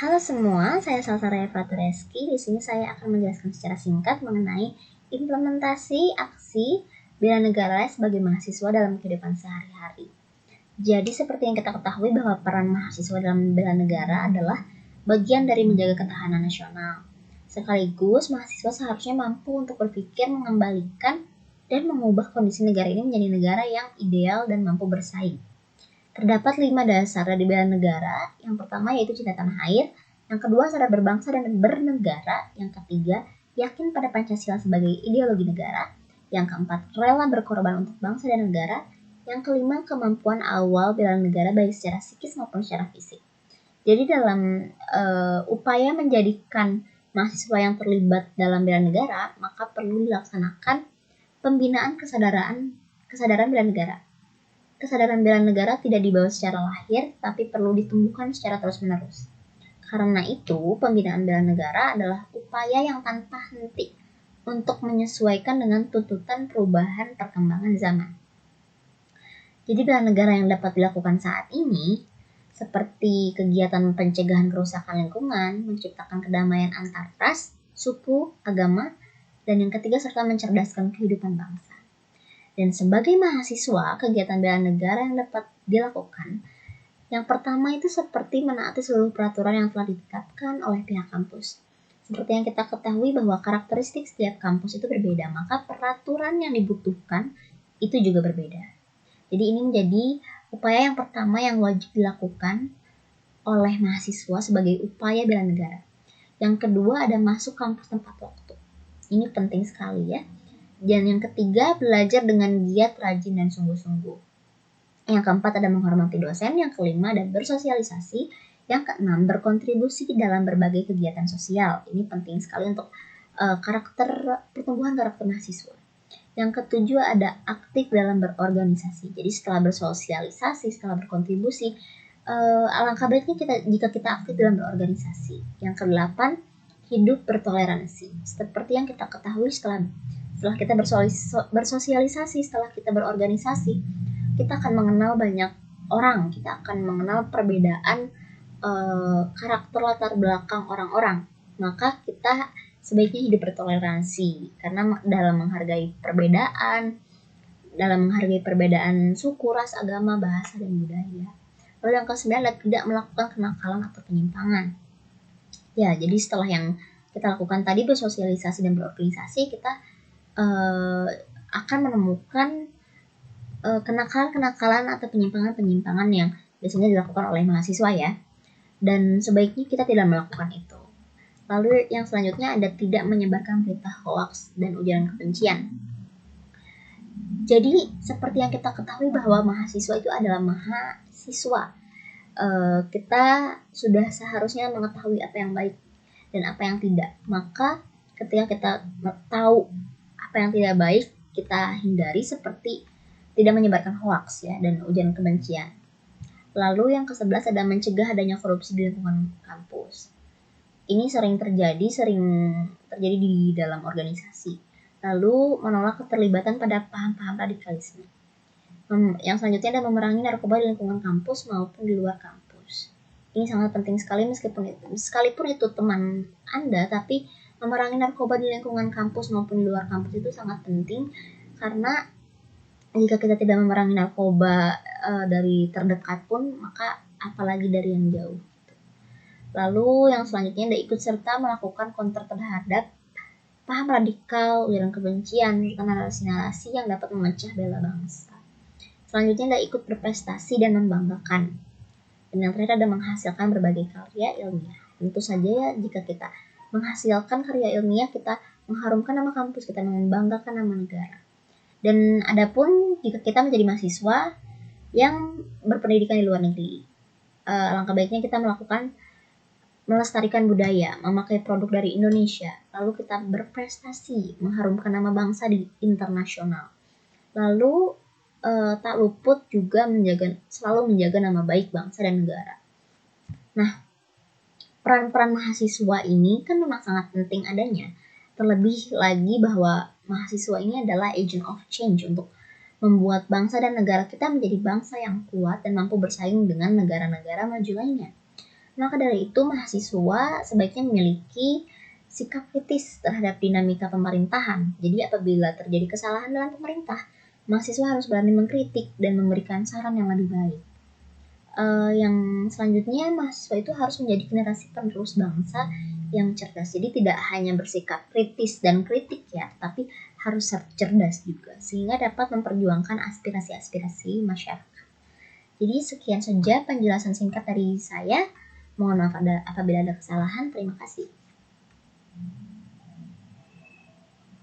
Halo semua, saya Salsaraya Fatureski. Di sini saya akan menjelaskan secara singkat mengenai implementasi aksi bela negara sebagai mahasiswa dalam kehidupan sehari-hari. Jadi seperti yang kita ketahui bahwa peran mahasiswa dalam bela negara adalah bagian dari menjaga ketahanan nasional. Sekaligus mahasiswa seharusnya mampu untuk berpikir mengembalikan dan mengubah kondisi negara ini menjadi negara yang ideal dan mampu bersaing. Terdapat 5 dasar dari bela negara. Yang pertama yaitu cinta tanah air, yang kedua sadar berbangsa dan bernegara, yang ketiga yakin pada Pancasila sebagai ideologi negara, yang keempat rela berkorban untuk bangsa dan negara, yang kelima kemampuan awal bela negara baik secara psikis maupun secara fisik. Jadi dalam upaya menjadikan mahasiswa yang terlibat dalam bela negara, maka perlu dilaksanakan pembinaan kesadaran bela negara. Kesadaran bela negara tidak dibawa secara lahir, tapi perlu ditumbuhkan secara terus-menerus. Karena itu, pembinaan bela negara adalah upaya yang tanpa henti untuk menyesuaikan dengan tuntutan perubahan perkembangan zaman. Jadi bela negara yang dapat dilakukan saat ini, seperti kegiatan pencegahan kerusakan lingkungan, menciptakan kedamaian antar ras, suku, agama, dan yang ketiga serta mencerdaskan kehidupan bangsa. Dan sebagai mahasiswa, kegiatan bela negara yang dapat dilakukan, yang pertama itu seperti menaati seluruh peraturan yang telah ditetapkan oleh pihak kampus. Seperti yang kita ketahui bahwa karakteristik setiap kampus itu berbeda, maka peraturan yang dibutuhkan itu juga berbeda. Jadi ini menjadi upaya yang pertama yang wajib dilakukan oleh mahasiswa sebagai upaya bela negara. Yang kedua ada masuk kampus tepat waktu. Ini penting sekali ya. Dan yang ketiga, belajar dengan giat, rajin, dan sungguh-sungguh. Yang keempat ada menghormati dosen. Yang kelima ada bersosialisasi. Yang keenam berkontribusi dalam berbagai kegiatan sosial. Ini penting sekali untuk pertumbuhan karakter mahasiswa. Yang ketujuh ada aktif dalam berorganisasi. Jadi setelah bersosialisasi, setelah berkontribusi, alangkah baiknya jika kita aktif dalam berorganisasi. Yang kedelapan, hidup bertoleransi. Seperti yang kita ketahui setelah kita bersosialisasi, setelah kita berorganisasi, kita akan mengenal banyak orang, kita akan mengenal perbedaan karakter latar belakang orang-orang. Maka kita sebaiknya hidup bertoleransi, karena dalam menghargai perbedaan suku, ras, agama, bahasa, dan budaya. Lalu yang ke-9 adalah tidak melakukan kenakalan atau penyimpangan. Ya, jadi setelah yang kita lakukan tadi bersosialisasi dan berorganisasi, kita akan menemukan kenakalan atau penyimpangan yang biasanya dilakukan oleh mahasiswa ya. Dan sebaiknya kita tidak melakukan itu. Lalu yang selanjutnya ada tidak menyebarkan berita hoax dan ujaran kebencian. Jadi seperti yang kita ketahui bahwa mahasiswa itu adalah mahasiswa. Kita sudah seharusnya mengetahui apa yang baik dan apa yang tidak. Maka ketika kita tahu apa yang tidak baik, kita hindari, seperti tidak menyebarkan hoax ya dan ujaran kebencian. Lalu yang ke-11 ada mencegah adanya korupsi di lingkungan kampus. Ini sering terjadi di dalam organisasi. Lalu menolak keterlibatan pada paham-paham radikalisme. Yang selanjutnya ada memerangi narkoba di lingkungan kampus maupun di luar kampus. Ini sangat penting sekali, sekalipun itu teman Anda, tapi memerangi narkoba di lingkungan kampus maupun di luar kampus itu sangat penting, karena jika kita tidak memerangi narkoba dari terdekat pun, maka apalagi dari yang jauh. Lalu yang selanjutnya ada ikut serta melakukan counter terhadap paham radikal, ujaran kebencian, serta narasi-narasi yang dapat memecah belah bangsa. Selanjutnya ada ikut berprestasi dan membanggakan. Dan yang terakhir ada menghasilkan berbagai karya ilmiah. Tentu saja ya, jika kita menghasilkan karya ilmiah, kita mengharumkan nama kampus, kita membanggakan nama negara. Dan adapun jika kita menjadi mahasiswa yang berpendidikan di luar negeri, alangkah baiknya kita melestarikan budaya, memakai produk dari Indonesia, lalu kita berprestasi, mengharumkan nama bangsa di internasional. Lalu tak luput juga selalu menjaga nama baik bangsa dan negara. Nah, peran-peran mahasiswa ini kan memang sangat penting adanya. Terlebih lagi bahwa mahasiswa ini adalah agent of change untuk membuat bangsa dan negara kita menjadi bangsa yang kuat dan mampu bersaing dengan negara-negara maju lainnya. Maka dari itu mahasiswa sebaiknya memiliki sikap kritis terhadap dinamika pemerintahan. Jadi apabila terjadi kesalahan dalam pemerintah, mahasiswa harus berani mengkritik dan memberikan saran yang lebih baik. Yang selanjutnya, mahasiswa itu harus menjadi generasi penerus bangsa yang cerdas. Jadi tidak hanya bersikap kritis dan kritik ya, tapi harus cerdas juga, sehingga dapat memperjuangkan aspirasi-aspirasi masyarakat. Jadi sekian saja penjelasan singkat dari saya. Mohon maaf apabila ada kesalahan. Terima kasih.